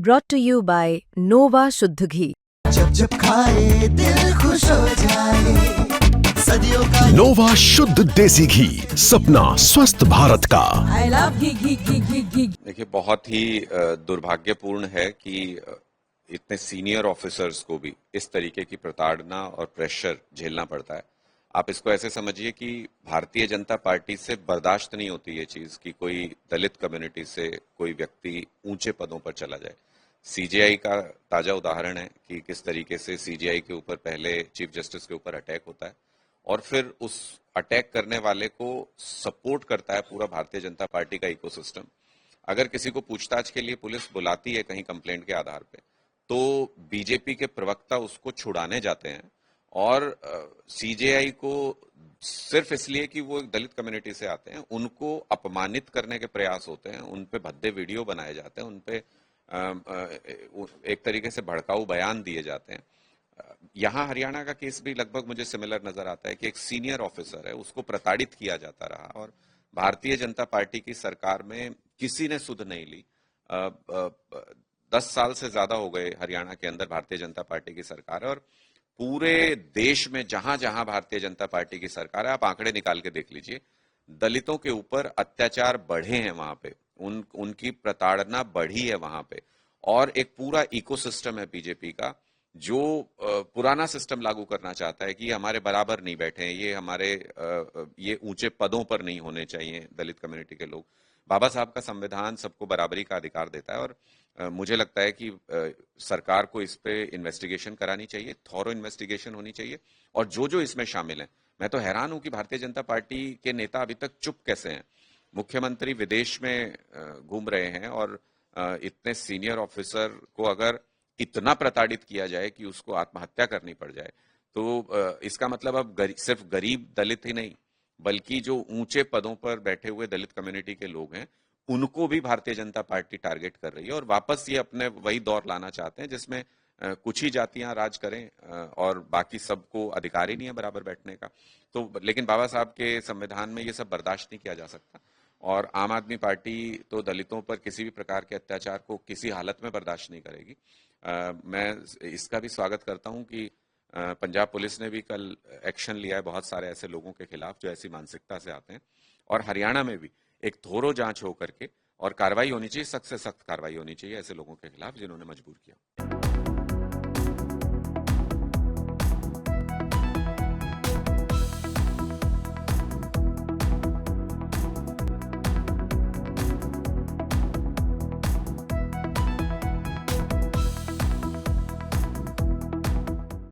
brought to you by Nova शुद्ध घी। जब जब खाए दिल खुश हो जाए, सदियों का नोवा शुद्ध देसी घी, सपना स्वस्थ भारत का। I love घी। देखिए, बहुत ही दुर्भाग्यपूर्ण है कि इतने सीनियर ऑफिसर्स को भी इस तरीके की प्रताड़ना और प्रेशर झेलना पड़ता है। आप इसको ऐसे समझिए कि भारतीय जनता पार्टी से बर्दाश्त नहीं होती ये चीज कि कोई दलित कम्युनिटी से कोई व्यक्ति ऊंचे पदों पर चला जाए। सीजेआई का ताजा उदाहरण है कि किस तरीके से सीजेआई के ऊपर पहले चीफ जस्टिस के ऊपर अटैक होता है और फिर उस अटैक करने वाले को सपोर्ट करता है पूरा भारतीय जनता पार्टी का इकोसिस्टम। अगर किसी को पूछताछ के लिए पुलिस बुलाती है कहीं कंप्लेंट के आधार पे, तो बीजेपी के प्रवक्ता उसको छुड़ाने जाते हैं और सीजेआई को सिर्फ इसलिए कि वो एक दलित कम्युनिटी से आते हैं उनको अपमानित करने के प्रयास होते हैं, उन पे भद्दे वीडियो बनाए जाते हैं, उन पे एक तरीके से भड़काऊ बयान दिए जाते हैं। यहाँ हरियाणा का केस भी लगभग मुझे सिमिलर नजर आता है कि एक सीनियर ऑफिसर है, उसको प्रताड़ित किया जाता रहा और भारतीय जनता पार्टी की सरकार में किसी ने सुध नहीं ली। 10 साल से ज्यादा हो गए हरियाणा के अंदर भारतीय जनता पार्टी की सरकार है और पूरे देश में जहां जहां भारतीय जनता पार्टी की सरकार है, आप आंकड़े निकाल के देख लीजिए, दलितों के ऊपर अत्याचार बढ़े हैं वहां पे, उनकी प्रताड़ना बढ़ी है वहां पे। और एक पूरा इकोसिस्टम है बीजेपी का जो पुराना सिस्टम लागू करना चाहता है कि ये हमारे बराबर नहीं बैठे हैं, ये ऊंचे पदों पर नहीं होने चाहिए दलित कम्युनिटी के लोग। बाबा साहब का संविधान सबको बराबरी का अधिकार देता है और मुझे लगता है कि सरकार को इस पे इन्वेस्टिगेशन करानी चाहिए, थॉरो इन्वेस्टिगेशन होनी चाहिए। और जो जो इसमें शामिल हैं, मैं तो हैरान हूं कि भारतीय जनता पार्टी के नेता अभी तक चुप कैसे हैं। मुख्यमंत्री विदेश में घूम रहे हैं और इतने सीनियर ऑफिसर को अगर इतना प्रताड़ित किया जाए कि उसको आत्महत्या करनी पड़ जाए, तो इसका मतलब अब सिर्फ गरीब दलित ही नहीं बल्कि जो ऊंचे पदों पर बैठे हुए दलित कम्युनिटी के लोग हैं उनको भी भारतीय जनता पार्टी टारगेट कर रही है और वापस ये अपने वही दौर लाना चाहते हैं जिसमें कुछ ही जातियां राज करें और बाकी सबको अधिकार ही नहीं है बराबर बैठने का। तो लेकिन बाबा साहब के संविधान में ये सब बर्दाश्त नहीं किया जा सकता और आम आदमी पार्टी तो दलितों पर किसी भी प्रकार के अत्याचार को किसी हालत में बर्दाश्त नहीं करेगी। मैं इसका भी स्वागत करता हूं कि पंजाब पुलिस ने भी कल एक्शन लिया है बहुत सारे ऐसे लोगों के खिलाफ जो ऐसी मानसिकता से आते हैं और हरियाणा में भी एक थोरो जांच हो करके और कार्रवाई होनी चाहिए, सख्त से सख्त कार्रवाई होनी चाहिए ऐसे लोगों के खिलाफ जिन्होंने मजबूर किया।